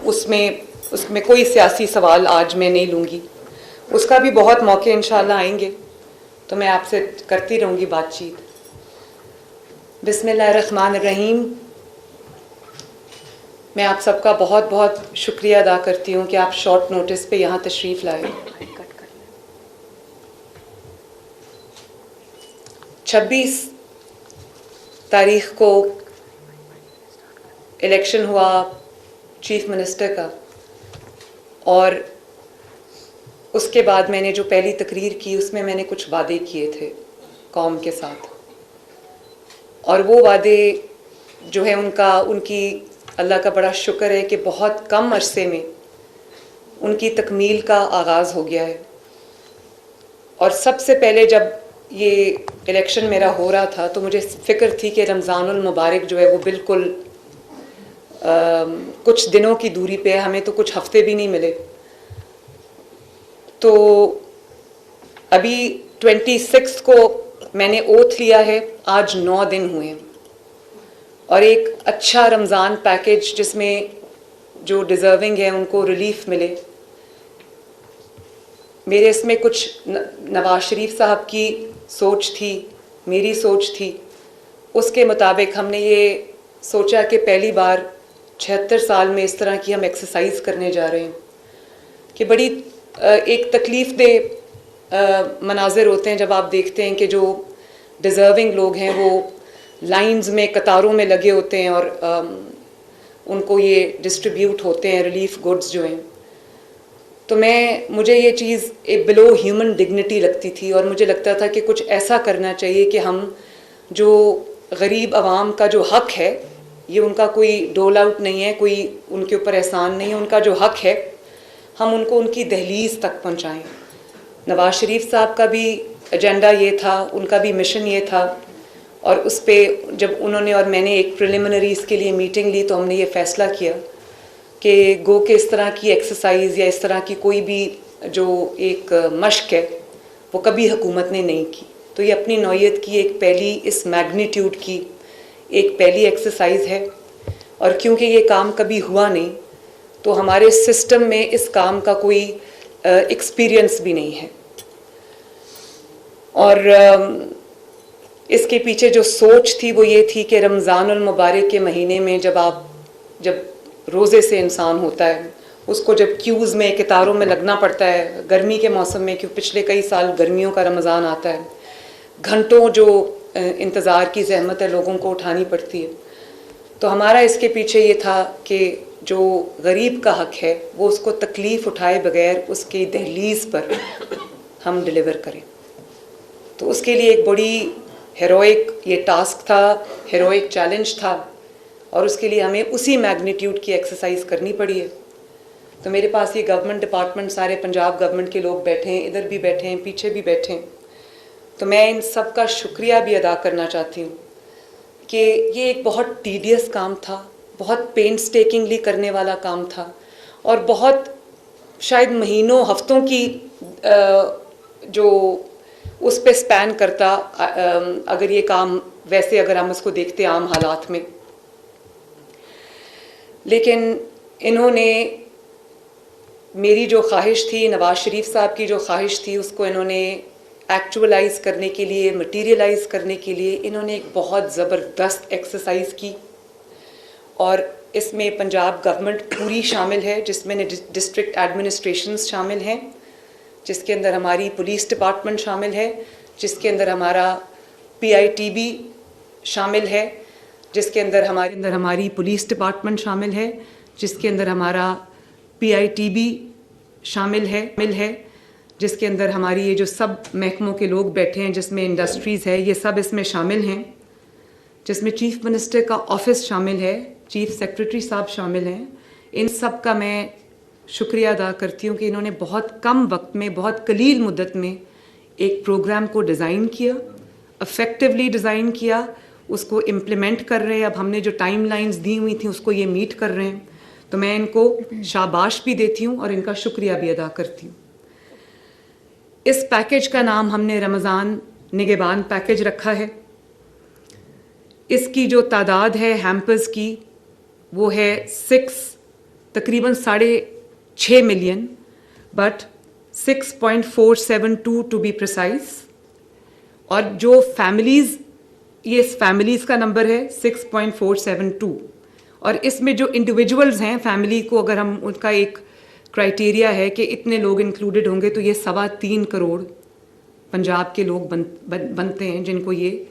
उसमें कोई सियासी सवाल आज मैं नहीं लूँगी, उसका भी बहुत मौके इंशाल्लाह आएंगे, तो मैं आपसे करती रहूँगी बातचीत। बिस्मिल्लाहिर्रहमानिर्रहीम। मैं आप सबका बहुत बहुत शुक्रिया अदा करती हूँ कि आप शॉर्ट नोटिस पे यहाँ तशरीफ़ लाए। 26 तारीख को इलेक्शन हुआ चीफ मिनिस्टर का, और उसके बाद मैंने जो पहली तकरीर की उसमें मैंने कुछ वादे किए थे कौम के साथ, और वो वादे जो है उनकी अल्लाह का बड़ा शुक्र है कि बहुत कम अरसे में उनकी तकमील का आगाज़ हो गया है। और सबसे पहले जब ये इलेक्शन मेरा हो रहा था तो मुझे फ़िक्र थी कि रमज़ानुल मुबारक जो है वो बिल्कुल कुछ दिनों की दूरी पे है, हमें तो कुछ हफ्ते भी नहीं मिले। तो अभी 26 को मैंने ओथ लिया है, आज 9 दिन हुए हैं, और एक अच्छा रमज़ान पैकेज जिसमें जो डिज़र्विंग है उनको रिलीफ मिले। मेरे इसमें कुछ नवाज शरीफ साहब की सोच थी, मेरी सोच थी, उसके मुताबिक हमने ये सोचा कि पहली बार 76 साल में इस तरह की हम एक्सरसाइज करने जा रहे हैं कि बड़ी एक तकलीफ़ दे मनाजिर होते हैं जब आप देखते हैं कि जो डिज़र्विंग लोग हैं वो लाइंस में कतारों में लगे होते हैं और उनको ये डिस्ट्रीब्यूट होते हैं रिलीफ गुड्स जो हैं। तो मुझे ये चीज़ एक बिलो ह्यूमन डिग्निटी लगती थी, और मुझे लगता था कि कुछ ऐसा करना चाहिए कि हम जो गरीब आवाम का जो हक है, ये उनका कोई डोल आउट नहीं है, कोई उनके ऊपर एहसान नहीं है, उनका जो हक है हम उनको उनकी दहलीज तक पहुंचाएं। नवाज शरीफ साहब का भी एजेंडा ये था, उनका भी मिशन ये था, और उस पर जब उन्होंने और मैंने एक प्रिलिमिनरी इसके लिए मीटिंग ली तो हमने ये फ़ैसला किया कि गो के इस तरह की एक्सरसाइज या इस तरह की कोई भी जो एक मश्क है वो कभी हुकूमत ने नहीं की। तो ये अपनी नौयत की एक पहली, इस मैग्नीट्यूड की एक पहली एक्सरसाइज है, और क्योंकि ये काम कभी हुआ नहीं तो हमारे सिस्टम में इस काम का कोई एक्सपीरियंस भी नहीं है। और इसके पीछे जो सोच थी वो ये थी कि रमज़ानुल मुबारक के महीने में जब रोज़े से इंसान होता है, उसको जब क्यूज़ में कतारों में लगना पड़ता है, गर्मी के मौसम में, क्योंकि पिछले कई साल गर्मियों का रमज़ान आता है, घंटों जो इंतज़ार की ज़हमत है लोगों को उठानी पड़ती है। तो हमारा इसके पीछे ये था कि जो गरीब का हक है वो उसको तकलीफ़ उठाए बगैर उसकी दहलीज़ पर हम डिलीवर करें। तो उसके लिए एक बड़ी हेरोइक ये टास्क था, हेरोइक चैलेंज था, और उसके लिए हमें उसी मैग्नीट्यूड की एक्सरसाइज करनी पड़ी है। तो मेरे पास ये गवर्नमेंट डिपार्टमेंट, सारे पंजाब गवर्नमेंट के लोग बैठे हैं, इधर भी बैठे हैं, पीछे भी बैठे हैं। तो मैं इन सब का शुक्रिया भी अदा करना चाहती हूँ कि ये एक बहुत टीडियस काम था, बहुत पेनस्टेकिंगली करने वाला काम था, और बहुत शायद महीनों हफ्तों की जो उस पे स्पैन करता अगर ये काम वैसे अगर हम उसको देखते आम हालात में। लेकिन इन्होंने मेरी जो ख्वाहिश थी, नवाज शरीफ साहब की जो ख्वाहिश थी, उसको इन्होंने एक्चुअलाइज करने के लिए, मटीरियलाइज करने के लिए इन्होंने एक बहुत ज़बरदस्त एक्सरसाइज की। और इसमें पंजाब गवर्नमेंट पूरी शामिल है, जिसमें डिस्ट्रिक्ट एडमिनिस्ट्रेशंस शामिल हैं, जिसके अंदर हमारी पुलिस डिपार्टमेंट शामिल है, जिसके अंदर हमारा PITB शामिल है, जिसके अंदर हमारी पुलिस डिपार्टमेंट शामिल है, जिसके अंदर हमारा PITB शामिल है, जिसके अंदर हमारी ये जो सब महकमों के लोग बैठे हैं, जिसमें इंडस्ट्रीज़ है, ये सब इसमें शामिल हैं, जिसमें चीफ मिनिस्टर का ऑफिस शामिल है, चीफ सेक्रेटरी साहब शामिल हैं। इन सब का मैं शुक्रिया अदा करती हूँ कि इन्होंने बहुत कम वक्त में, बहुत कलील मुद्दत में एक प्रोग्राम को डिज़ाइन किया, इफ़ेक्टिवली डिज़ाइन किया, उसको इम्प्लीमेंट कर रहे हैं। अब हमने जो टाइमलाइंस दी हुई थी उसको ये मीट कर रहे हैं। तो मैं इनको शाबाश भी देती हूँ और इनका शुक्रिया भी अदा करती हूँ। इस पैकेज का नाम हमने रमज़ान निगहबान पैकेज रखा है। इसकी जो तादाद है हैम्पर्स की वो है 6 तकरीबन 6.5 million, but 6.472 to be precise. और जो फैमिलीज़, ये फैमिलीज़ का नंबर है 6.472। और इसमें जो इंडिविजुअल्स हैं फैमिली को, अगर हम उनका एक क्राइटेरिया है कि इतने लोग इंक्लूडेड होंगे, तो ये 3.25 करोड़ पंजाब के लोग बनते हैं जिनको ये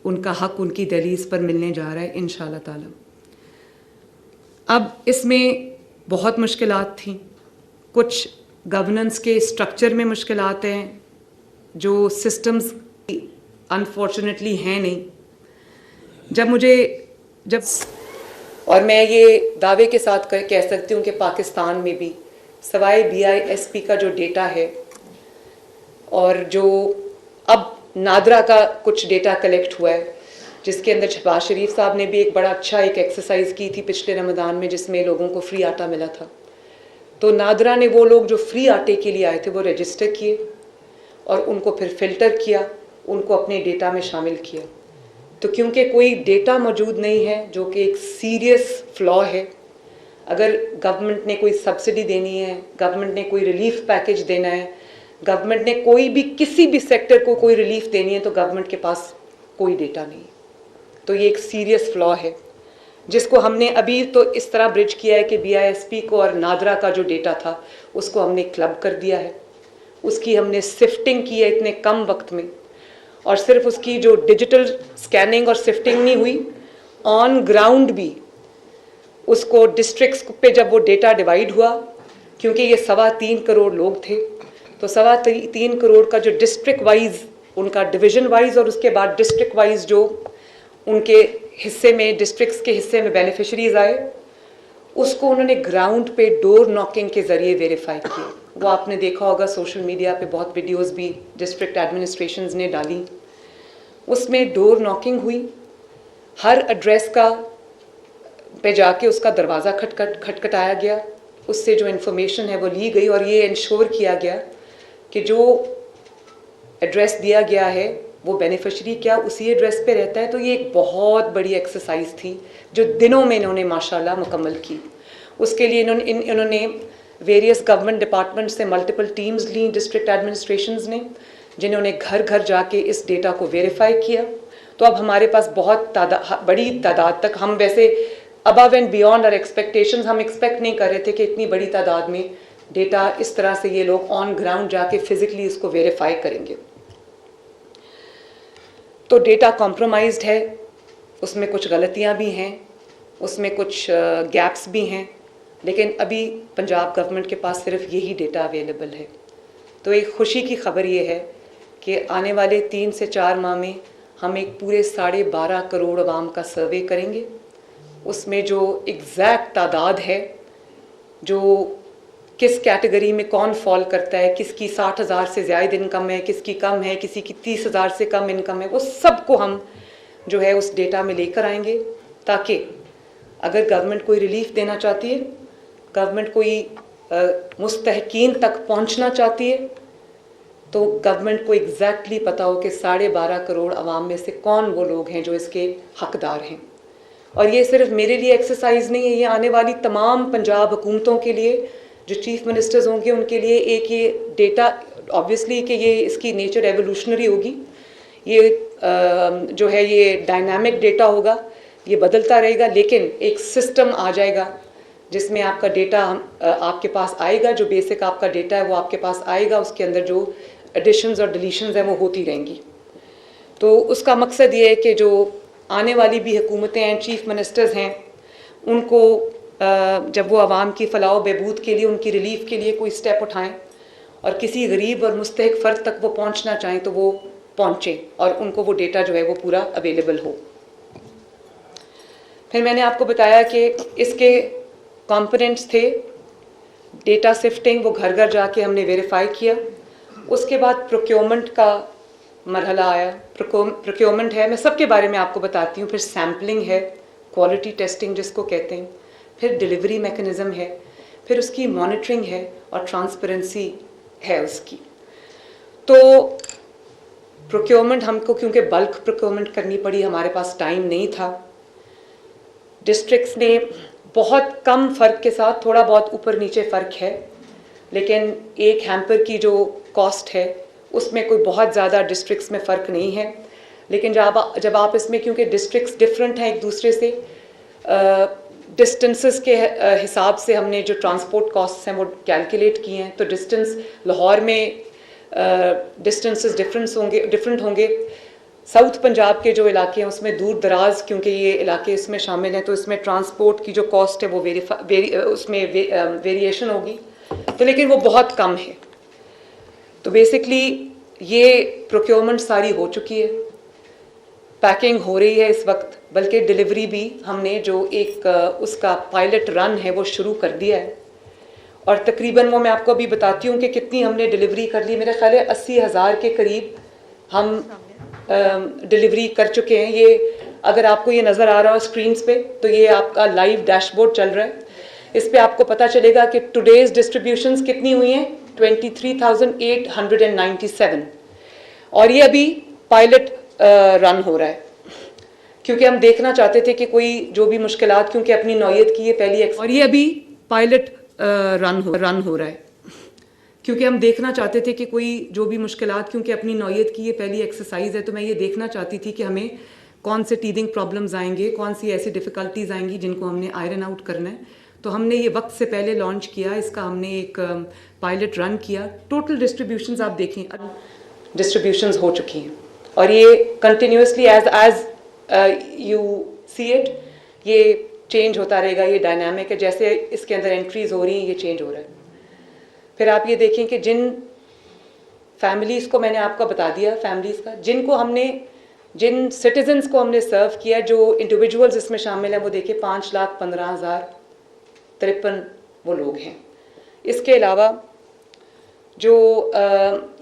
उनका हक उनकी दहलीज पर मिलने जा रहा है इंशाल्लाह ताला। अब इसमें बहुत मुश्किलात थी, कुछ गवर्नेंस के स्ट्रक्चर में मुश्किलात हैं, जो सिस्टम्स अनफॉर्चुनेटली हैं नहीं। और मैं ये दावे के साथ कह सकती हूँ कि पाकिस्तान में भी सवाए BISP का जो डेटा है, और जो अब नादरा का कुछ डेटा कलेक्ट हुआ है, जिसके अंदर शहबाज शरीफ साहब ने भी एक बड़ा अच्छा एक एक्सरसाइज की थी पिछले रमज़ान में, जिसमें लोगों को फ्री आटा मिला था। तो नादरा ने वो लोग जो फ्री आटे के लिए आए थे वो रजिस्टर किए और उनको फिर फ़िल्टर किया, उनको अपने डेटा में शामिल किया। तो क्योंकि कोई डेटा मौजूद नहीं है, जो कि एक सीरियस फ्लॉ है, अगर गवर्नमेंट ने कोई सब्सिडी देनी है, गवर्नमेंट ने कोई रिलीफ पैकेज देना है, गवर्नमेंट ने कोई भी किसी भी सेक्टर को कोई रिलीफ देनी है, तो गवर्नमेंट के पास कोई डेटा नहीं। तो ये एक सीरियस फ्लॉ है, जिसको हमने अभी तो इस तरह ब्रिज किया है कि BISP को और नादरा का जो डेटा था उसको हमने क्लब कर दिया है, उसकी हमने सिफ्टिंग की है इतने कम वक्त में। और सिर्फ उसकी जो डिजिटल स्कैनिंग और सिफ्टिंग नहीं हुई, ऑन ग्राउंड भी उसको डिस्ट्रिक्ट्स पे जब वो डेटा डिवाइड हुआ, क्योंकि ये 3.25 करोड़ लोग थे, तो 3.25 करोड़ का जो डिस्ट्रिक्ट वाइज उनका डिवीज़न वाइज और उसके बाद डिस्ट्रिक्ट वाइज जो उनके हिस्से में, डिस्ट्रिक्ट्स के हिस्से में बेनिफिशरीज आए, उसको उन्होंने ग्राउंड पे डोर नॉकिंग के ज़रिए वेरीफाई किए। वो आपने देखा होगा सोशल मीडिया पे बहुत वीडियोस भी डिस्ट्रिक्ट एडमिनिस्ट्रेशंस ने डाली। उसमें डोर नॉकिंग हुई, हर एड्रेस का पे जाके उसका दरवाज़ा खटखटाया गया, उससे जो इन्फॉर्मेशन है वो ली गई और ये इंश्योर किया गया कि जो एड्रेस दिया गया है वो बेनिफिशरी क्या उसी एड्रेस पे रहता है। तो ये एक बहुत बड़ी एक्सरसाइज थी जो दिनों में इन्होंने माशाल्लाह मुकम्मल की। उसके लिए इन्होंने वेरियस गवर्नमेंट डिपार्टमेंट से मल्टीपल टीम्स ली डिस्ट्रिक्ट एडमिनिस्ट्रेशंस ने, जिन्होंने घर घर जाके इस डेटा को वेरीफाई किया। तो अब हमारे पास बहुत बड़ी तादाद तक, हम वैसे above and beyond our expectations, हम एक्सपेक्ट नहीं कर रहे थे कि इतनी बड़ी तादाद में डेटा इस तरह से ये लोग ऑन ग्राउंड जाके फिजिकली इसको वेरीफाई करेंगे। तो डेटा कॉम्प्रोमाइज्ड है, उसमें कुछ गलतियां भी हैं, उसमें कुछ गैप्स भी हैं, लेकिन अभी पंजाब गवर्नमेंट के पास सिर्फ यही डेटा अवेलेबल है। तो एक खुशी की खबर ये है कि आने वाले 3 से 4 माह में हम एक पूरे 12.5 करोड़ आवाम का सर्वे करेंगे। उसमें जो एग्जैक्ट तादाद है, जो किस कैटेगरी में कौन फॉल करता है, किसकी 60,000 से ज़्यादा इनकम है, किसकी कम है, किसी की 30,000 से कम इनकम है, वो सब को हम जो है उस डेटा में लेकर आएंगे, ताकि अगर गवर्नमेंट कोई रिलीफ देना चाहती है, गवर्नमेंट कोई मुस्तहकीन तक पहुंचना चाहती है, तो गवर्नमेंट को एग्जैक्टली पता हो कि 12.5 करोड़ आवाम में से कौन वो लोग हैं जो इसके हकदार हैं। और ये सिर्फ मेरे लिए एक्सरसाइज नहीं है, ये आने वाली तमाम पंजाब हुकूमतों के लिए, जो चीफ मिनिस्टर्स होंगे उनके लिए एक ये डेटा, ऑब्वियसली कि ये इसकी नेचर एवोल्यूशनरी होगी, ये जो है ये डायनामिक डेटा होगा, ये बदलता रहेगा, लेकिन एक सिस्टम आ जाएगा जिसमें आपका डेटा आपके पास आएगा, जो बेसिक आपका डेटा है वो आपके पास आएगा, उसके अंदर जो एडिशंस और डिलीशंस हैं वो होती रहेंगी। तो उसका मकसद ये है कि जो आने वाली भी हुकूमतें हैं, चीफ मिनिस्टर्स हैं, उनको जब वो आवाम की फ़लाह व बहबूद के लिए, उनकी रिलीफ के लिए कोई स्टेप उठाएं और किसी गरीब और मुस्तहिक फ़र्द तक वो पहुंचना चाहें तो वो पहुंचें और उनको वो डेटा जो है वो पूरा अवेलेबल हो। फिर मैंने आपको बताया कि इसके कंपोनेंट्स थे, डेटा सिफ्टिंग, वो घर घर जाके हमने वेरीफाई किया। उसके बाद प्रोक्योरमेंट का मरहला आया। प्रोक्योरमेंट है, मैं सबके बारे में आपको बताती हूँ। फिर सैम्पलिंग है, क्वालिटी टेस्टिंग जिसको कहते हैं, फिर डिलीवरी मैकेनिज़्म है, फिर उसकी मॉनिटरिंग है और ट्रांसपेरेंसी है उसकी। तो प्रोक्योरमेंट हमको क्योंकि बल्क प्रोक्योरमेंट करनी पड़ी, हमारे पास टाइम नहीं था। डिस्ट्रिक्ट्स ने बहुत कम फ़र्क के साथ थोड़ा बहुत ऊपर नीचे फ़र्क है, लेकिन एक हैम्पर की जो कॉस्ट है उसमें कोई बहुत ज़्यादा डिस्ट्रिक्ट्स में फ़र्क नहीं है। लेकिन जब आप इसमें, क्योंकि डिस्ट्रिक्ट्स डिफरेंट हैं एक दूसरे से, डिस्टेंसेस के हिसाब से हमने जो ट्रांसपोर्ट कॉस्ट्स हैं वो कैलकुलेट किए हैं। तो डिस्टेंस लाहौर में डिस्टेंसेस डिफरेंट होंगे। साउथ पंजाब के जो इलाके हैं उसमें दूर दराज, क्योंकि ये इलाके इसमें शामिल हैं, तो इसमें ट्रांसपोर्ट की जो कॉस्ट है वो उसमें वेरिएशन होगी, तो लेकिन वो बहुत कम है। तो बेसिकली ये प्रोक्योरमेंट सारी हो चुकी है, पैकिंग हो रही है इस वक्त, बल्कि डिलीवरी भी हमने जो एक उसका पायलट रन है वो शुरू कर दिया है। और तकरीबन वो मैं आपको अभी बताती हूँ कि कितनी हमने डिलीवरी कर ली। मेरा ख्याल है 80,000 के करीब हम डिलीवरी कर चुके हैं। ये अगर आपको ये नज़र आ रहा हो स्क्रीन्स पे, तो ये आपका लाइव डैशबोर्ड चल रहा है। इस पे आपको पता चलेगा कि टुडेज डिस्ट्रीब्यूशंस कितनी हुई हैं, 23,897। और ये अभी पायलट रन हो रहा है, क्योंकि हम देखना चाहते थे कि कोई जो भी मुश्किलात, क्योंकि अपनी नौयत की ये पहली और ये अभी पायलट रन हो रहा है, क्योंकि हम देखना चाहते थे कि कोई जो भी मुश्किलात, क्योंकि अपनी नौयत की ये पहली एक्सरसाइज है, तो मैं ये देखना चाहती थी कि हमें कौन से टीदिंग प्रॉब्लम्स आएंगे, कौन सी ऐसी डिफ़िकल्टीज आएंगी जिनको हमने आयरन आउट करना है। तो हमने ये वक्त से पहले लॉन्च किया इसका, हमने एक पायलट रन किया। टोटल डिस्ट्रीब्यूशंस आप देखें, डिस्ट्रीब्यूशंस हो चुकी हैं और ये continuously as you see it, ये चेंज होता रहेगा। ये डायनामिक है, जैसे इसके अंदर एंट्रीज हो रही हैं ये चेंज हो रहा है। फिर आप ये देखें कि जिन फैमिलीज़ को मैंने आपको बता दिया, फैमिलीज़ का जिन सिटीजन्स को हमने सर्व किया, जो इंडिविजुअल्स इसमें शामिल हैं, वो देखिए 5,15,053 वो लोग हैं। इसके अलावा जो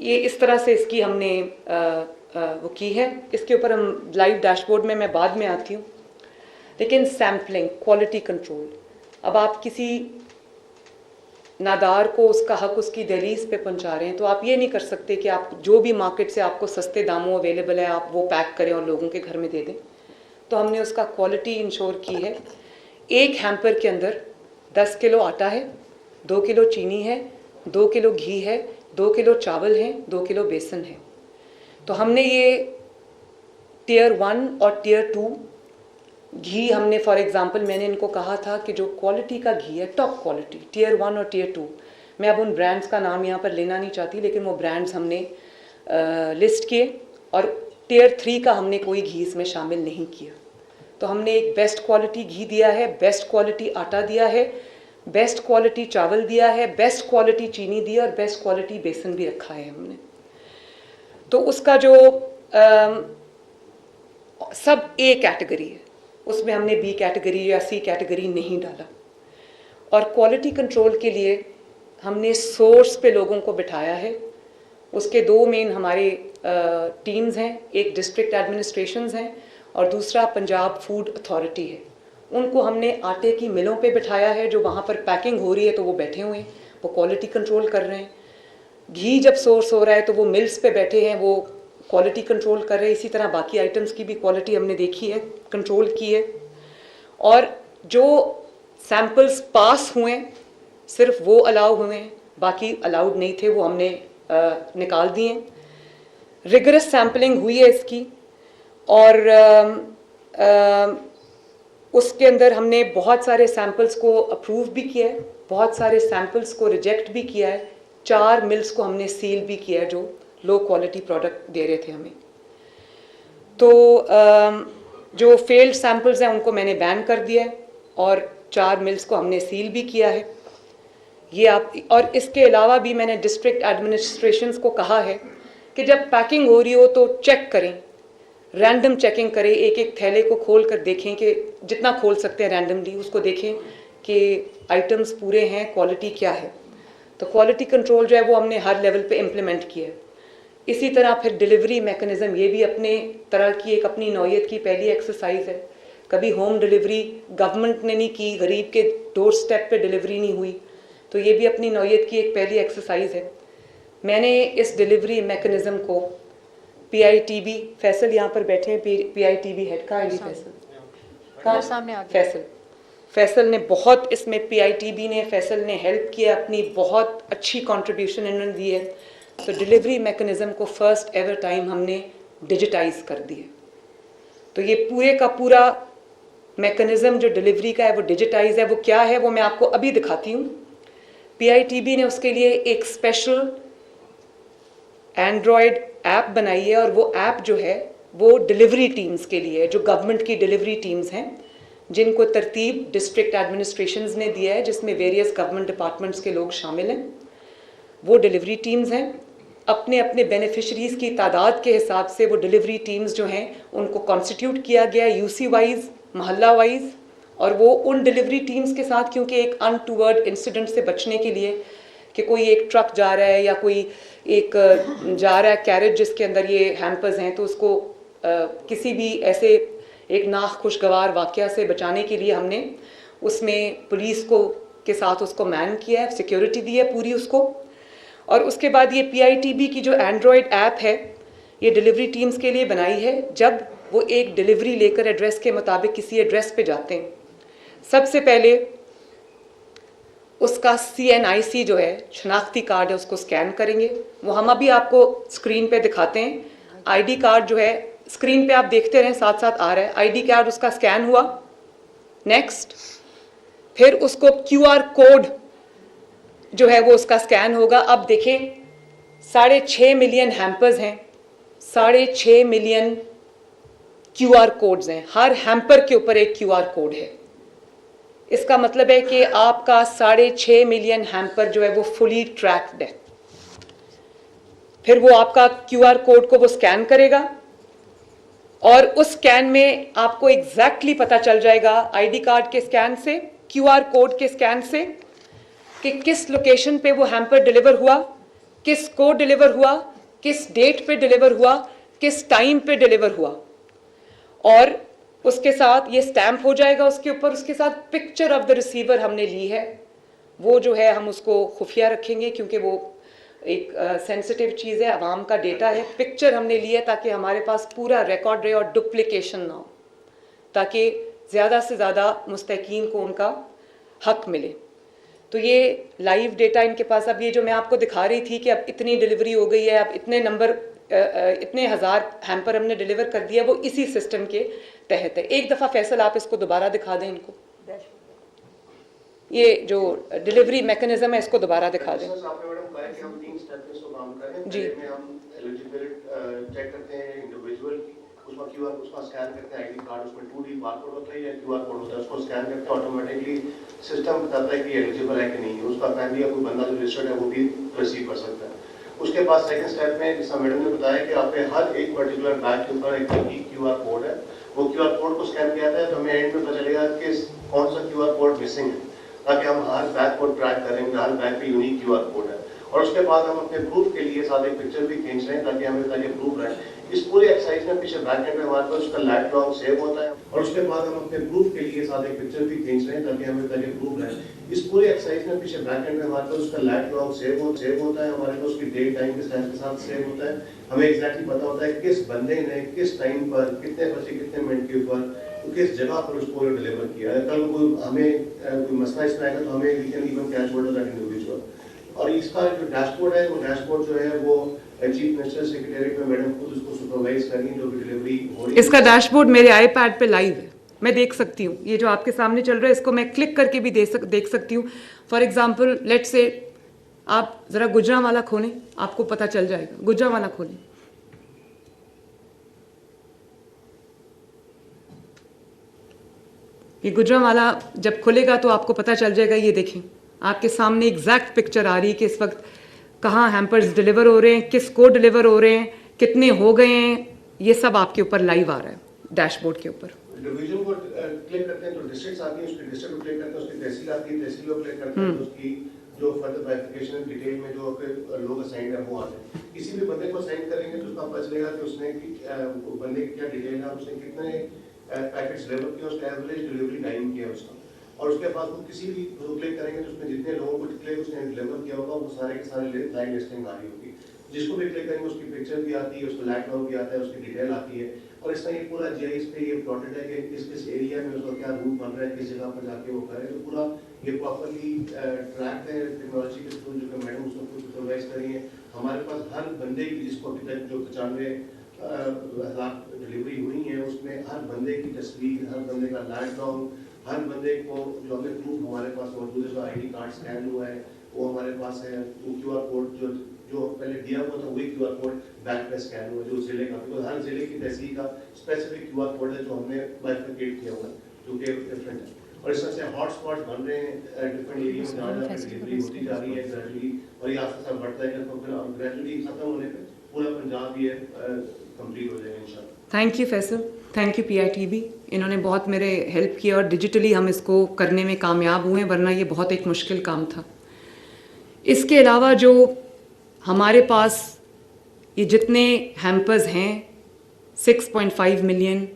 ये इस तरह से इसकी हमने वो की है, इसके ऊपर हम लाइव डैशबोर्ड में मैं बाद में आती हूँ। लेकिन सैम्पलिंग, क्वालिटी कंट्रोल, अब आप किसी नादार को उसका हक उसकी दहलीज पे पहुंचा रहे हैं, तो आप ये नहीं कर सकते कि आप जो भी मार्केट से आपको सस्ते दामों अवेलेबल है आप वो पैक करें और लोगों के घर में दे दें। तो हमने उसका क्वालिटी इंश्योर की है। एक हैम्पर के अंदर 10 किलो आटा है, 2 किलो चीनी है, 2 किलो घी है, 2 किलो चावल है, 2 किलो बेसन है। तो हमने ये टियर 1 और टियर 2 घी हमने, फॉर एग्जांपल मैंने इनको कहा था कि जो क्वालिटी का घी है, टॉप क्वालिटी, टियर 1 और टियर 2, मैं अब उन ब्रांड्स का नाम यहाँ पर लेना नहीं चाहती, लेकिन वो ब्रांड्स हमने लिस्ट किए और टियर 3 का हमने कोई घी इसमें शामिल नहीं किया। तो हमने एक बेस्ट क्वालिटी घी दिया है, बेस्ट क्वालिटी आटा दिया है, बेस्ट क्वालिटी चावल दिया है, बेस्ट क्वालिटी चीनी दी और बेस्ट क्वालिटी बेसन भी रखा है हमने। तो उसका जो सब ए कैटेगरी है, उसमें हमने बी कैटेगरी या सी कैटेगरी नहीं डाला। और क्वालिटी कंट्रोल के लिए हमने सोर्स पे लोगों को बिठाया है। उसके 2 मेन हमारे टीम्स हैं, एक डिस्ट्रिक्ट एडमिनिस्ट्रेशंस हैं और दूसरा पंजाब फूड अथॉरिटी है। उनको हमने आटे की मिलों पे बिठाया है, जो वहाँ पर पैकिंग हो रही है तो वो बैठे हुए हैं, वो क्वालिटी कंट्रोल कर रहे हैं। घी जब सोर्स हो रहा है तो वो मिल्स पे बैठे हैं, वो क्वालिटी कंट्रोल कर रहे हैं। इसी तरह बाकी आइटम्स की भी क्वालिटी हमने देखी है, कंट्रोल की है। और जो सैंपल्स पास हुए सिर्फ वो अलाउ हुए हैं, बाकी अलाउड नहीं थे, वो हमने निकाल दिए। रिगरस सैम्पलिंग हुई है इसकी और उसके अंदर हमने बहुत सारे सैंपल्स को अप्रूव भी किया है, बहुत सारे सैंपल्स को रिजेक्ट भी किया है। 4 मिल्स को हमने सील भी किया है जो लो क्वालिटी प्रोडक्ट दे रहे थे हमें। तो जो फेल्ड सैंपल्स हैं उनको मैंने बैन कर दिया है और 4 मिल्स को हमने सील भी किया है। ये आप, और इसके अलावा भी मैंने डिस्ट्रिक्ट एडमिनिस्ट्रेशंस को कहा है कि जब पैकिंग हो रही हो तो चेक करें, रैंडम चेकिंग करें, एक एक थैले को खोल कर देखें कि जितना खोल सकते हैं रैंडमली उसको देखें कि आइटम्स पूरे हैं, क्वालिटी क्या है। तो क्वालिटी कंट्रोल जो है वो हमने हर लेवल पे इम्प्लीमेंट किया है। इसी तरह फिर डिलीवरी मैकेनिज़्म, ये भी अपने तरह की एक अपनी नौयत की पहली एक्सरसाइज है। कभी होम डिलीवरी गवर्नमेंट ने नहीं की, गरीब के डोर स्टेप पे डिलीवरी नहीं हुई, तो ये भी अपनी नौयत की एक पहली एक्सरसाइज है। मैंने इस डिलीवरी मैकेनिज़्म को PITB, फैसल यहाँ पर बैठे हैं, PITB हेड का आईडी फैसल कहाँ सामने आ गया, फैसल फैसल ने बहुत इसमें PITB ने फैसल ने हेल्प किया, अपनी बहुत अच्छी कंट्रीब्यूशन इन्होंने दी है। तो डिलीवरी मैकेनिज़्म को फर्स्ट एवर टाइम हमने डिजिटाइज कर दिया। तो ये पूरे का पूरा मैकेनिज़्म जो डिलीवरी का है वो डिजिटाइज है। वो क्या है वो मैं आपको अभी दिखाती हूँ। PITB ने उसके लिए एक स्पेशल एंड्रॉयड ऐप बनाई है और वो ऐप जो है वो डिलीवरी टीम्स के लिए है, जो गवर्नमेंट की डिलीवरी टीम्स हैं जिनको तरतीब डिस्ट्रिक्ट एडमिनिस्ट्रेशंस ने दिया है, जिसमें वेरियस गवर्नमेंट डिपार्टमेंट्स के लोग शामिल हैं। वो डिलीवरी टीम्स हैं, अपने अपने बेनिफिशरीज़ की तादाद के हिसाब से वो डिलीवरी टीम्स जो हैं उनको कॉन्स्टिट्यूट किया गया यूसी वाइज, मोहल्ला वाइज। और वो उन डिलीवरी टीम्स के साथ, क्योंकि एक अनटूवर्ड इंसिडेंट से बचने के लिए कि कोई एक ट्रक जा रहा है या कोई एक जा रहा है कैरेज जिसके अंदर ये हैम्पर्स हैं, तो उसको किसी भी ऐसे एक नाखुशगवार वाक़या से बचाने के लिए हमने उसमें पुलिस को के साथ उसको मैन किया है, सिक्योरिटी दी है पूरी उसको। और उसके बाद ये PITB की जो एंड्रॉयड ऐप है ये डिलीवरी टीम्स के लिए बनाई है। जब वो एक डिलीवरी लेकर एड्रेस के मुताबिक किसी एड्रेस पे जाते हैं, सबसे पहले उसका CNIC जो है शनाख्ती कार्ड है उसको स्कैन करेंगे। वो हम अभी आपको स्क्रीन पे दिखाते हैं। ID कार्ड जो है स्क्रीन पे आप देखते रहें, साथ साथ आ रहा है। ID कार्ड उसका स्कैन हुआ, नेक्स्ट। फिर उसको QR कोड जो है वो उसका स्कैन होगा। अब देखें 6.5 मिलियन हैम्पर्स हैं, 6.5 मिलियन QR कोड्स हैं, हर हैम्पर के ऊपर एक QR कोड है। इसका मतलब है कि आपका 6.5 मिलियन हैम्पर जो है वो फुली ट्रैक्ड है। फिर वो आपका QR कोड को वो स्कैन करेगा और उस स्कैन में आपको एग्जैक्टली पता चल जाएगा ID कार्ड के स्कैन से, QR कोड के स्कैन से, कि किस लोकेशन पे वो हैम्पर डिलीवर हुआ, किस को डिलीवर हुआ, किस डेट पे डिलीवर हुआ, किस टाइम पे डिलीवर हुआ। और उसके साथ ये स्टैंप हो जाएगा उसके ऊपर। उसके साथ पिक्चर ऑफ द रिसीवर हमने ली है, वो जो है हम उसको खुफिया रखेंगे क्योंकि वो एक सेंसिटिव चीज़ है, आवाम का डेटा है। पिक्चर हमने ली है ताकि हमारे पास पूरा रिकॉर्ड रहे और डुप्लिकेशन ना हो, ताकि ज़्यादा से ज़्यादा मुस्तकीन को उनका हक मिले। तो ये लाइव डेटा इनके पास, अब ये जो मैं आपको दिखा रही थी कि अब इतनी डिलीवरी हो गई है, अब इतने नंबर इतने हज़ार हैम्पर हमने डिलीवर कर दिया, वो इसी सिस्टम के तहत है। एक दफ़ा फैसल आप इसको दोबारा दिखा दें इनको, ये जो डिलीवरी मैकेनिज्म है इसको दोबारा दिखा दें। जी चेक करते हैं इंडिविजुअल की, उसका QR उसका स्कैन करते हैं, ID कार्ड उसमें 2D बारकोड होता है या QR कोड होता है, उसको स्कैन करते हैं, ऑटोमेटिकली सिस्टम बताता है कि एलिजिबल है कि नहीं है। उसका फैमिली या कोई बंदा जो रजिस्टर्ड है वो भी रिसीव कर सकता है। उसके बाद सेकंड स्टेप में जैसा मैडम ने बताया कि आपके हर एक पर्टिकुलर बैग के ऊपर एक QR कोड है। वो QR कोड को स्कैन किया जाता है तो हमें एंड में पता चलेगा कि कौन सा QR कोड मिसिंग है, ताकि हम हर बैग को ट्रैक करेंगे, हर बैग पे यूनिक QR कोड है। और उसके बाद हम अपने प्रूफ के लिए साथ एक पिक्चर भी खींच रहे हैं ताकि हमें ताकि प्रूफ रहे। इस पूरे एक्सरसाइज में पीछे बैक एंड में हमारे पास उसका लाइफ लॉन्ग सेव होता है। और उसके बाद हम अपने प्रूफ के लिए साथ एक पिक्चर भी खींच रहे हैं ताकि हमें ताकि प्रूफ रहे। इस पूरे एक्सरसाइज में पीछे बैक एंड में हमारे पास उसका लाइफ लॉन्ग सेव होता है, हमारे पास उसकी डेट टाइम के साथ सेव होता है। हमें एग्जैक्टली पता होता है किस बंदे ने किस टाइम पर कितने बजे कितने मिनट के ऊपर किस जगह पर उसको डिलीवर किया है। कल कोई हमें कोई मसला इसमें आएगा तो हमें we can even catch hold that individual. और इसका जो डैशबोर्ड है, वो डैशबोर्ड जो है वो चीफ मिनिस्टर सेक्रेटेरिएट में मैडम खुद उसको सुपरवाइज करेंगी जो भी डिलीवरी हो रही है। इसका डैशबोर्ड मेरे iPad पे लाइव है, मैं देख सकती हूँ। ये जो आपके सामने चल रहा है इसको मैं क्लिक करके भी देख सकती हूँ। फॉर एग्जाम्पल लेट से आप ज़रा गुजरांवाला खोलें, आपको पता चल जाएगा। गुजरांवाला खोलें, ये गुजरांवाला जब खुलेगा तो आपको पता चल जाएगा। ये देखें आपके सामने एग्जैक्ट पिक्चर आ रही है कि इस वक्त कहाँ हैम्पर्स डिलीवर हो रहे हैं, किस को डिलीवर हो रहे हैं, कितने हो गए हैं, ये सब आपके ऊपर लाइव आ रहा है डैशबोर्ड के ऊपर। डिवीजन को क्लिक करते हैं तो डिस्ट्रिक्ट्स आती हैं, उसके डिस्ट्रिक्ट को क्लिक करते हैं, उसकी तहसील आती है, तहसील को क्लिक करते हैं तो उसकी जो फर्दर वेरिफिकेशन डिटेल में जो लोग असाइन है वो आते हैं। किसी भी बंदे को असाइन करेंगे तो उसका पता चलेगा कि उसने बंदे की क्या डिटेल है, उसने कितने पैकेट्स डिलीवर किए, उसका एवरेज डिलीवरी टाइम किया उसका। और उसके बाद वो किसी भी क्लिक करेंगे तो उसमें जितने लोगों को उसने डिलीवर किया होगा वो सारे के सारे लाइन लिस्टिंग आ रही होगी। जिसको भी क्लिक करेंगे उसकी पिक्चर भी आती है, उसका लैंडमार्क भी आता है, उसकी डिटेल आती है और इस तरह ये पूरा जीआईएस पे ये प्लॉटेड है कि किस एरिया में उसका क्या रूट बन रहा है, किस जगह पर जाके वो करे, तो पूरा ये प्रॉपरली ट्रैक है टेक्नोलॉजी के थ्रू, जो कि मैडम उसको खुद सुपरवाइज करी है। हमारे पास हर बंदे की, जिसको अभी तक जो 95,000 डिलीवरी हुई है, उसमें हर बंदे की तस्वीर, हर बंदे का लैंडमार्क, हर बंदे को जो हमें प्रूफ हमारे पास मौजूद है, जो आईडी कार्ड स्कैन हुआ है वो हमारे पास है, वो क्यूआर कोड जो पहले दिया हुआ था वही क्यूआर कोड बैंक में स्कैन हुआ, जो जिले का, बिकॉज हर जिले की तहसील का स्पेसिफिक क्यूआर कोड है जो हमने बाइफरकेट किया हुआ है, जो कि डिफरेंट है। और इस तरह से हॉटस्पॉट बन रहे हैं डिफरेंट एरिया में, जहाँ जहाँ पे डिलीवरी होती जा रही है ग्रेजुअली, और ये आस्ते आस्ते बढ़ता है कि फिर ग्रेजुअली खत्म होने पे पूरा पंजाब ये कंप्लीट हो जाएगा इंशाल्लाह। Thank you Faisal, thank you PITB, इन्होंने बहुत मेरे हेल्प किया और डिजिटली हम इसको करने में कामयाब हुए, वरना ये बहुत एक मुश्किल काम था। इसके अलावा जो हमारे पास ये जितने हैम्पर्स हैं 6.5 मिलियन,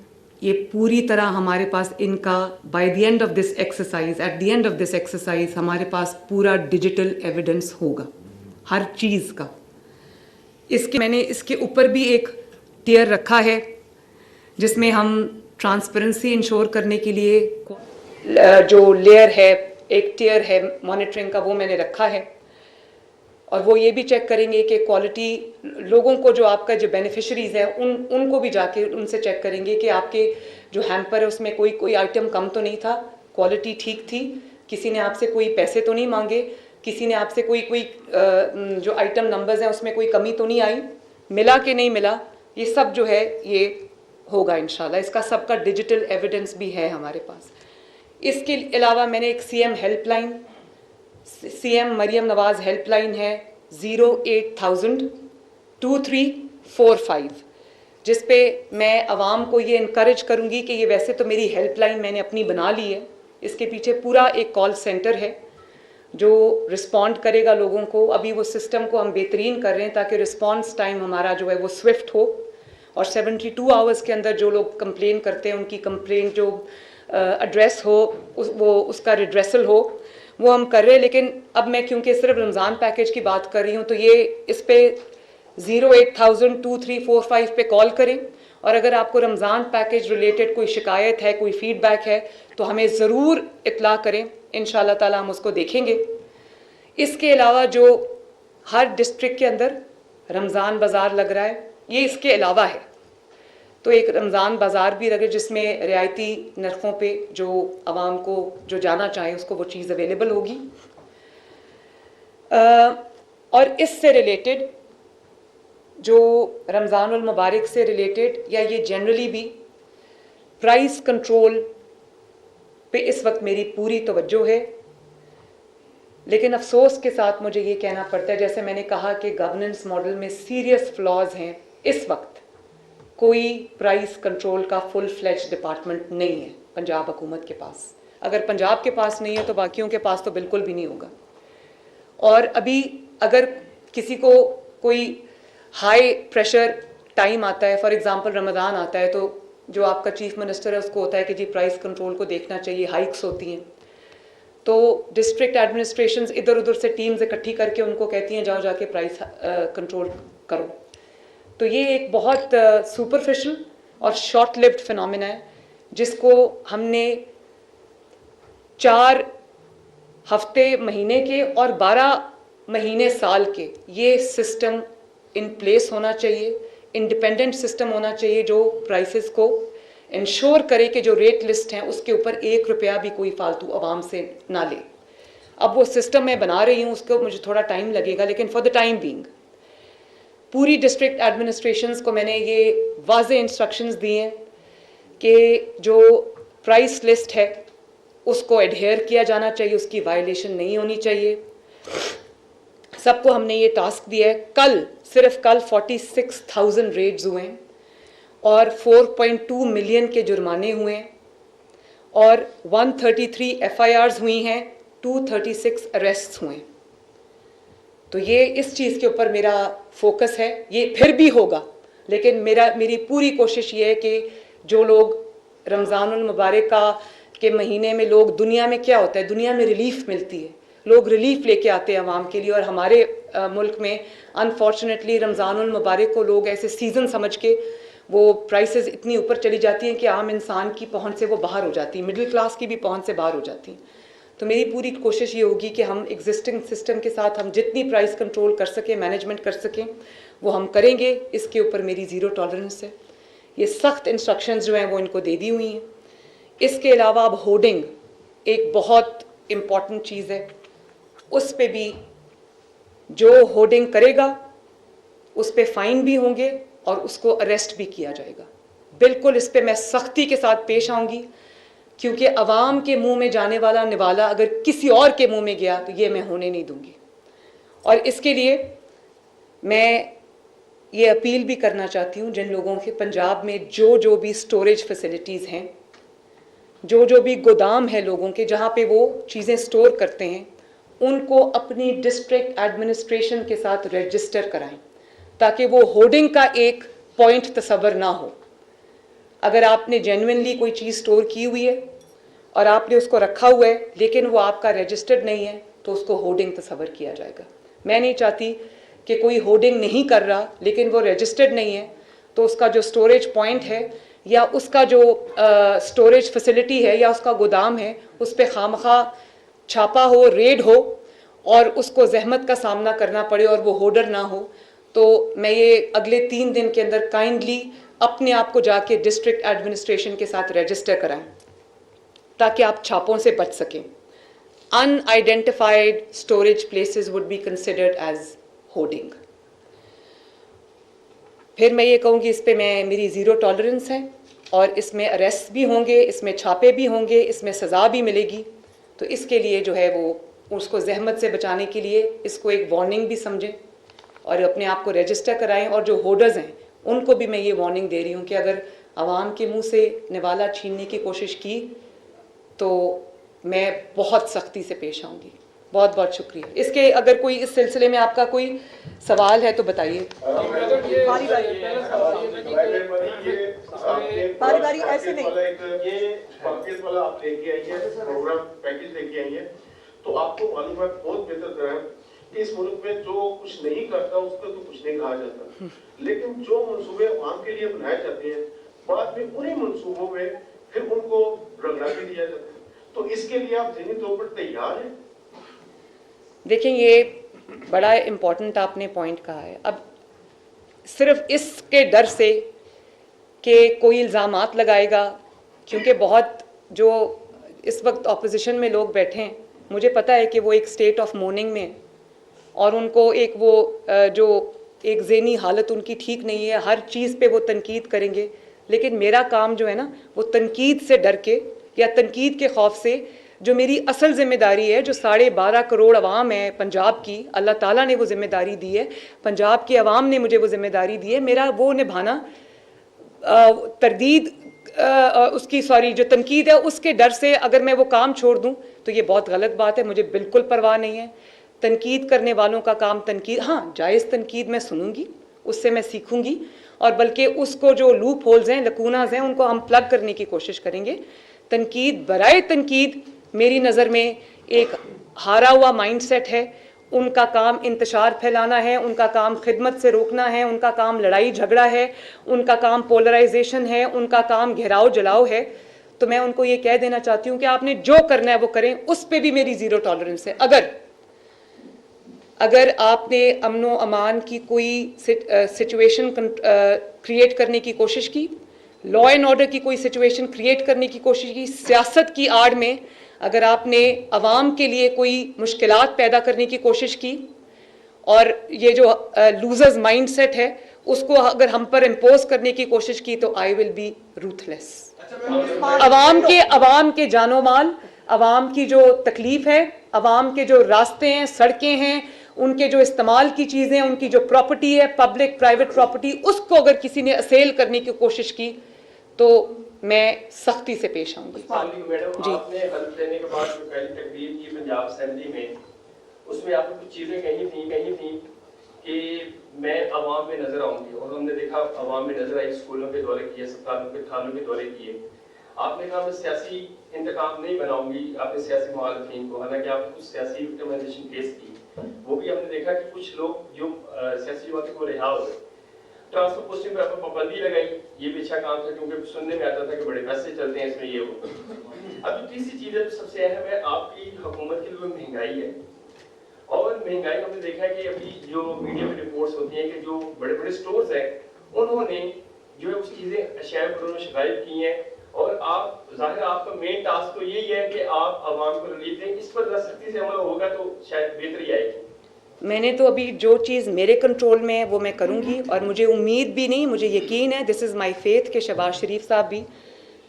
ये पूरी तरह हमारे पास इनका by the end of this exercise, at the end of this exercise हमारे पास पूरा डिजिटल एविडेंस होगा हर चीज़ का। मैंने इसके ऊपर भी एक टियर रखा है जिसमें हम ट्रांसपेरेंसी इंश्योर करने के लिए जो लेयर है, एक टियर है मॉनिटरिंग का, वो मैंने रखा है। और वो ये भी चेक करेंगे कि क्वालिटी, लोगों को जो आपका जो बेनिफिशरीज है उनको भी जाके उनसे चेक करेंगे कि आपके जो हैम्पर है उसमें कोई आइटम कम तो नहीं था, क्वालिटी ठीक थी, किसी ने आपसे कोई पैसे तो नहीं मांगे, किसी ने आपसे कोई जो आइटम नंबर्स हैं उसमें कोई कमी तो नहीं आई, मिला कि नहीं मिला, ये सब जो है ये होगा इंशाल्लाह। इसका सबका डिजिटल एविडेंस भी है हमारे पास। इसके अलावा मैंने एक CM मरियम नवाज हेल्पलाइन है 080002345, जिस पे मैं आवाम को ये इनकरेज करूँगी कि ये वैसे तो मेरी हेल्पलाइन मैंने अपनी बना ली है, इसके पीछे पूरा एक कॉल सेंटर है जो रिस्पॉन्ड करेगा लोगों को। अभी वो सिस्टम को हम बेहतरीन कर रहे हैं ताकि रिस्पॉन्स टाइम हमारा जो है वो स्विफ्ट हो और 72 आवर्स के अंदर जो लोग कंप्लेन करते हैं उनकी कंप्लेंट जो एड्रेस हो वो उसका रिड्रेसल हो, वो हम कर रहे हैं। लेकिन अब मैं क्योंकि सिर्फ रमज़ान पैकेज की बात कर रही हूँ तो ये इस पे 080002345 पे कॉल करें और अगर आपको रमज़ान पैकेज रिलेटेड कोई शिकायत है, कोई फीडबैक है तो हमें ज़रूर इत्तला करें, इंशाल्लाह ताला हम उसको देखेंगे। इसके अलावा जो हर डिस्ट्रिक्ट के अंदर रमज़ान बाज़ार लग रहा है, ये इसके अलावा है, तो एक रमज़ान बाज़ार भी लगे जिसमें रियायती नरखों पे जो आवाम को जो जाना चाहे उसको वो चीज़ अवेलेबल होगी। और इससे रिलेटेड जो रमज़ानुल मुबारक से रिलेटेड या ये जनरली भी प्राइस कंट्रोल पे इस वक्त मेरी पूरी तवज्जो है, लेकिन अफसोस के साथ मुझे ये कहना पड़ता है, जैसे मैंने कहा कि गवर्नेंस मॉडल में सीरियस फ्लॉज हैं। इस वक्त कोई प्राइस कंट्रोल का फुल फ्लेज डिपार्टमेंट नहीं है पंजाब हुकूमत के पास। अगर पंजाब के पास नहीं है तो बाकियों के पास तो बिल्कुल भी नहीं होगा। और अभी अगर किसी को कोई हाई प्रेशर टाइम आता है, फॉर एग्जांपल रमज़ान आता है, तो जो आपका चीफ मिनिस्टर है उसको होता है कि जी प्राइस कंट्रोल को देखना चाहिए, हाइक्स होती हैं, तो डिस्ट्रिक्ट एडमिनिस्ट्रेशंस इधर उधर से टीम्स इकट्ठी करके उनको कहती हैं जाओ जाके प्राइस कंट्रोल करो। तो ये एक बहुत सुपरफिशियल और शॉर्ट लिव्ड फिनोमेना है जिसको हमने 4 हफ्ते महीने के और 12 महीने साल के ये सिस्टम इन प्लेस होना चाहिए, इंडिपेंडेंट सिस्टम होना चाहिए जो प्राइसेस को इंश्योर करे कि जो रेट लिस्ट हैं उसके ऊपर 1 रुपया भी कोई फालतू आवाम से ना ले। अब वो सिस्टम मैं बना रही हूँ, उसको मुझे थोड़ा टाइम लगेगा, लेकिन फॉर द टाइम बीइंग पूरी डिस्ट्रिक्ट एडमिनिस्ट्रेशंस को मैंने ये वाज़े इंस्ट्रक्शंस दिए हैं कि जो प्राइस लिस्ट है उसको एडहेयर किया जाना चाहिए, उसकी वायलेशन नहीं होनी चाहिए। सबको हमने ये टास्क दिया है। सिर्फ कल 46,000 रेड्स हुए हैं और 4.2 मिलियन के जुर्माने हुए हैं और 133 FIRs हुई हैं, 236 अरेस्ट्स हुए हैं। तो ये इस चीज़ के ऊपर मेरा फोकस है। ये फिर भी होगा, लेकिन मेरी पूरी कोशिश ये है कि जो लोग रमज़ानुल मुबारक के महीने में लोग, दुनिया में क्या होता है, दुनिया में रिलीफ मिलती है, लोग रिलीफ लेके आते हैं आवाम के लिए और हमारे मुल्क में अनफॉर्चुनेटली रमज़ानुल मुबारक को लोग ऐसे सीज़न समझ के वो प्राइसेस इतनी ऊपर चली जाती हैं कि आम इंसान की पहुंच से वो बाहर हो जाती है, मिडिल क्लास की भी पहुंच से बाहर हो जाती हैं। तो मेरी पूरी कोशिश ये होगी कि हम एग्जिस्टिंग सिस्टम के साथ हम जितनी प्राइस कंट्रोल कर सकें, मैनेजमेंट कर सकें, वो हम करेंगे। इसके ऊपर मेरी ज़ीरो टॉलरेंस है। ये सख्त इंस्ट्रक्शंस जो हैं वो इनको दे दी हुई हैं। इसके अलावा अब होर्डिंग एक बहुत इम्पॉर्टेंट चीज़ है, उस पे भी जो होर्डिंग करेगा उस पे फ़ाइन भी होंगे और उसको अरेस्ट भी किया जाएगा। बिल्कुल इस पे मैं सख्ती के साथ पेश आऊँगी, क्योंकि अवाम के मुंह में जाने वाला निवाला अगर किसी और के मुंह में गया तो ये मैं होने नहीं दूंगी। और इसके लिए मैं ये अपील भी करना चाहती हूँ जिन लोगों के पंजाब में जो भी स्टोरेज फैसिलिटीज़ हैं, जो भी गोदाम है लोगों के जहाँ पे वो चीज़ें स्टोर करते हैं, उनको अपनी डिस्ट्रिक्ट एडमिनिस्ट्रेशन के साथ रजिस्टर कराएं, ताकि वो होर्डिंग का एक पॉइंट तस्वर ना हो। अगर आपने जेन्युइनली कोई चीज़ स्टोर की हुई है और आपने उसको रखा हुआ है लेकिन वो आपका रजिस्टर्ड नहीं है, तो उसको होर्डिंग तस्वर किया जाएगा। मैं नहीं चाहती कि कोई होर्डिंग नहीं कर रहा लेकिन वो रजिस्टर्ड नहीं है, तो उसका जो स्टोरेज पॉइंट है या उसका जो स्टोरेज फैसिलिटी है या उसका गोदाम है, उस पर खामखा छापा हो, रेड हो और उसको जहमत का सामना करना पड़े और वो होर्डर ना हो। तो मैं ये अगले 3 दिन के अंदर काइंडली अपने आप को जाके डिस्ट्रिक्ट एडमिनिस्ट्रेशन के साथ रजिस्टर कराएं, ताकि आप छापों से बच सकें। Unidentified storage places would be considered as hoarding. फिर मैं ये कहूँगी इस पे मेरी ज़ीरो टॉलरेंस है और इसमें अरेस्ट भी होंगे, इसमें छापे भी होंगे, इसमें सज़ा भी मिलेगी। तो इसके लिए जो है वो उसको जहमत से बचाने के लिए इसको एक वार्निंग भी समझें और अपने आप को रजिस्टर कराएं। और जो होर्डर्स हैं उनको भी मैं ये वार्निंग दे रही हूँ कि अगर आवाम के मुंह से निवाला छीनने की कोशिश की तो मैं बहुत सख्ती से पेश आऊँगी। बहुत बहुत शुक्रिया। इसके अगर कोई इस सिलसिले में आपका कोई सवाल है तो बताइए। बारी ऐसे नहीं, ये पैकेज वाला आप लेके आई है, प्रोग्राम पैकेज लेके आई है, तो आपको मालूम है बहुत बेहतर तरह कि इस मुल्क में जो कुछ नहीं करता उसको तो कुछ नहीं कहा जाता, लेकिन जो मंसूबे आवाम के लिए बनाए जाते हैं बाद में उन्हीं मंसूबों में फिर उनको रगड़ा भी दिया जाता है। तो इसके लिए आप ज़हनी तौर पर तैयार हैं? देखिए, ये बड़ा इम्पोर्टेंट आपने पॉइंट कहा है। अब सिर्फ इसके डर से कि कोई इल्ज़ामात लगाएगा, क्योंकि बहुत जो इस वक्त ऑपोजिशन में लोग बैठे हैं, मुझे पता है कि वो एक स्टेट ऑफ मोर्निंग में और उनको एक वो जो एक ज़हनी हालत उनकी ठीक नहीं है, हर चीज़ पे वो तनकीद करेंगे। लेकिन मेरा काम जो है ना, वो तनकीद से डर के या तनकीद के खौफ से जो मेरी असल ज़िम्मेदारी है, जो 12.5 करोड़ अवाम है पंजाब की, अल्लाह ताला ने वो ज़िम्मेदारी दी है, पंजाब की अवाम ने मुझे वो ज़िम्मेदारी दी है, मेरा वो निभाना तरदीद जो तनकीद है उसके डर से अगर मैं वो काम छोड़ दूं तो ये बहुत गलत बात है। मुझे बिल्कुल परवाह नहीं है। तनकीद करने वालों का काम तनकीद, हाँ जायज़ तनकीद मैं सुनूंगी, उससे मैं सीखूंगी और बल्कि उसको जो लूप होल्स हैं, लकूनाज हैं, उनको हम प्लग करने की कोशिश करेंगे। तनकीद बराए तनकीद मेरी नज़र में एक हारा हुआ माइंडसेट है। उनका काम इंतशार फैलाना है, उनका काम खिदमत से रोकना है, उनका काम लड़ाई झगड़ा है, उनका काम पोलराइजेशन है, उनका काम घेराव जलाओ है। तो मैं उनको ये कह देना चाहती हूँ कि आपने जो करना है वो करें, उस पर भी मेरी ज़ीरो टॉलरेंस है। अगर आपने अमनो अमान की कोई सिचुएशन क्रिएट करने की कोशिश की, लॉ एंड ऑर्डर की कोई सिचुएशन क्रिएट करने की कोशिश की, सियासत की आड़ में अगर आपने अवाम के लिए कोई मुश्किलात पैदा करने की कोशिश की और ये जो लूजर्स माइंडसेट है उसको अगर हम पर इम्पोज करने की कोशिश की, तो आई विल बी रूथलेस। अवाम के जानो माल, अवाम की जो तकलीफ है, अवाम के जो रास्ते हैं, सड़कें हैं, उनके जो इस्तेमाल की चीज़ें, उनकी जो प्रॉपर्टी है, पब्लिक प्राइवेट प्रॉपर्टी, उसको अगर किसी ने असेल करने की कोशिश की तो मैं सख्ती से पेश आऊंगी। मैडम, आपने हल्फ लेने के बाद जो पहली तकरीर की पंजाब असेंबली में, उसमें आपने कुछ चीज़ें कही थी कि मैं अवाम में नजर आऊंगी, और हमने देखा अवाम में नजर आई, स्कूलों के दौरे किए, अस्पतालों के थानों के दौरे किए। आपने कहा मैं सियासी इंतकाम नहीं बनाऊंगी आपने सियासी मुखालिफिन को, हालांकि आपने कुछ सियासी विक्टिमाइजेशन केस की। वो भी हमने देखा कि कुछ लोग जो सियासी जमातों को रिहा हो गए, ट्रांसफर पोस्टिंग पर पाबंदी लगाई, ये भी अच्छा काम था क्योंकि सुनने में आता था कि बड़े पैसे चलते हैं इसमें ये वो। अब तीसरी चीज है जो सबसे अहम है आपकी हुकूमत की जो महंगाई है, और महंगाई हमने देखा है कि अभी जो मीडिया में रिपोर्ट्स होती हैं कि जो बड़े बड़े स्टोर्स हैं उन्होंने जो है उस चीजें अशिया पर शिकायत की हैं, और आप जाहिर आपका मेन टास्क तो यही है कि आप आवाम को रिलीफ दें। इस पर सख्ती से अमल होगा तो शायद बेहतरी आएगी। मैंने तो अभी जो चीज़ मेरे कंट्रोल में है वो मैं करूँगी, और मुझे उम्मीद भी नहीं, मुझे यकीन है, दिस इज़ माय फेथ, कि शहबाज शरीफ साहब भी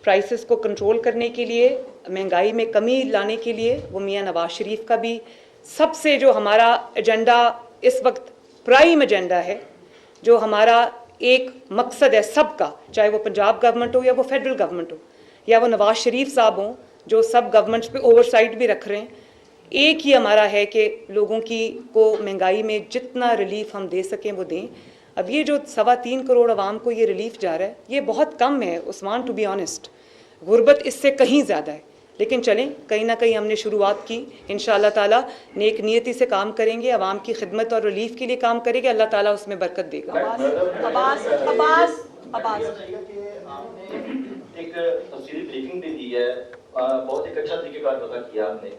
प्राइसेस को कंट्रोल करने के लिए, महंगाई में कमी लाने के लिए, वो मियां नवाज शरीफ का भी सबसे जो हमारा एजेंडा इस वक्त प्राइम एजेंडा है, जो हमारा एक मकसद है सबका, चाहे वो पंजाब गवर्नमेंट हो या वो फेडरल गवर्नमेंट हो या वो नवाज शरीफ साहब हों जो सब गवर्नमेंट्स पे ओवरसाइट भी रख रहे हैं, एक ही हमारा है कि लोगों की को महंगाई में जितना रिलीफ हम दे सकें वो दें। अब ये जो 3.25 करोड़ आवाम को ये रिलीफ जा रहा है ये बहुत कम है उस्मान, टू बी ऑनेस्ट। गुर्बत इससे कहीं ज़्यादा है, लेकिन चलें कहीं ना कहीं हमने शुरुआत की, इंशाअल्लाह ताला नेक नियति से काम करेंगे, आवाम की खिदमत और रिलीफ के लिए काम करेंगे, अल्लाह ताला उसमें बरकत देगा। एक तफसीली ब्रीफिंग भी दी है, बहुत एक अच्छा तरीकेकार पता किया आपने।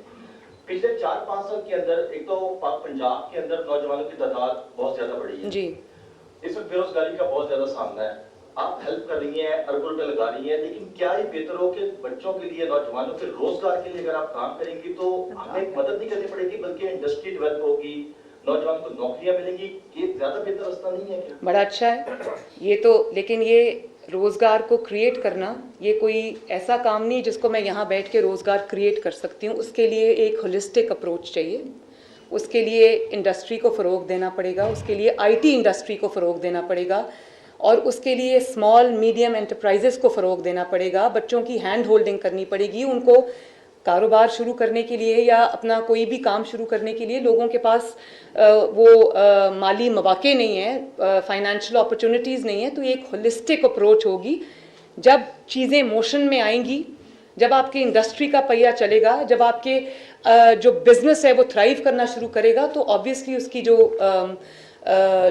पिछले 4-5 साल के अंदर एक तो पंजाब के अंदर नौजवानों की तादाद बहुत ज्यादा बढ़ी है जी, इस वक्त बेरोजगारी का बहुत ज्यादा सामना है, आप हेल्प कर रही हैं, अरबों रुपए लगा रही हैं, लेकिन क्या ये बेहतर हो कि बच्चों के लिए, नौजवानों के रोजगार के लिए अगर आप काम करेंगी तो हमें मदद नहीं करनी पड़ेगी बल्कि इंडस्ट्री डेवलप होगी, नौजवान को नौकरियां मिलेंगी, ये ज्यादा बेहतर रास्ता नहीं है क्या? बड़ा अच्छा है ये तो, लेकिन ये रोज़गार को क्रिएट करना ये कोई ऐसा काम नहीं जिसको मैं यहाँ बैठ के रोज़गार क्रिएट कर सकती हूँ। उसके लिए एक होलिस्टिक अप्रोच चाहिए, उसके लिए इंडस्ट्री को फ़रोग देना पड़ेगा, उसके लिए आईटी इंडस्ट्री को फ़रोग देना पड़ेगा, और उसके लिए स्मॉल मीडियम एंटरप्राइजेस को फ़रोग देना पड़ेगा, बच्चों की हैंड होल्डिंग करनी पड़ेगी, उनको कारोबार शुरू करने के लिए या अपना कोई भी काम शुरू करने के लिए लोगों के पास माली मौके नहीं है, फाइनेंशियल अपॉर्चुनिटीज़ नहीं है। तो ये एक होलिस्टिक अप्रोच होगी। जब चीज़ें मोशन में आएंगी, जब आपके इंडस्ट्री का पहिया चलेगा, जब आपके जो बिजनेस है वो थ्राइव करना शुरू करेगा, तो ऑब्वियसली उसकी जो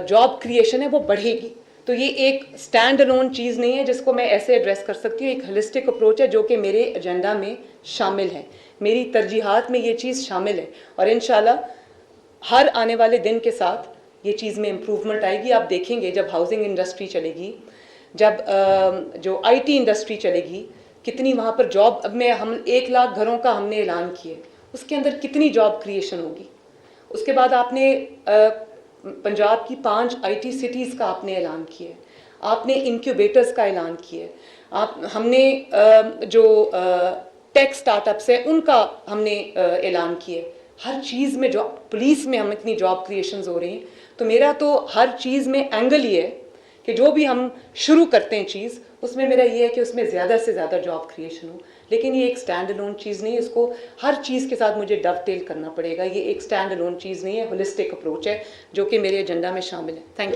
जॉब क्रिएशन है वो बढ़ेगी। तो ये एक स्टैंड अलोन चीज़ नहीं है जिसको मैं ऐसे एड्रेस कर सकती हूँ, एक होलिस्टिक अप्रोच है जो कि मेरे एजेंडा में शामिल है, मेरी तरजीहात में ये चीज़ शामिल है, और इंशाल्लाह हर आने वाले दिन के साथ ये चीज़ में इम्प्रूवमेंट आएगी। आप देखेंगे जब हाउसिंग इंडस्ट्री चलेगी, जब जो आईटी इंडस्ट्री चलेगी, कितनी वहाँ पर जॉब, अब मैं हम 1 लाख घरों का हमने ऐलान किया, उसके अंदर कितनी जॉब क्रिएशन होगी। उसके बाद आपने पंजाब की 5 आईटी सिटीज़ का आपने ऐलान किया है, आपने इंक्यूबेटर्स का ऐलान किया है, हमने जो टेक स्टार्टअप्स है उनका हमने ऐलान किया है। हर चीज़ में, जो पुलिस में हम इतनी जॉब क्रिएशंस हो रही हैं, तो मेरा तो हर चीज़ में एंगल ये है कि जो भी हम शुरू करते हैं चीज़, उसमें मेरा ये है कि उसमें ज़्यादा से ज़्यादा जॉब क्रिएशन हो। लेकिन ये एक स्टैंड अलोन चीज़ नहीं है, इसको हर चीज़ के साथ मुझे डवटेल करना पड़ेगा। ये एक स्टैंड अलोन चीज़ नहीं है, होलिस्टिक अप्रोच है जो कि मेरे एजेंडा में शामिल है। Thank you.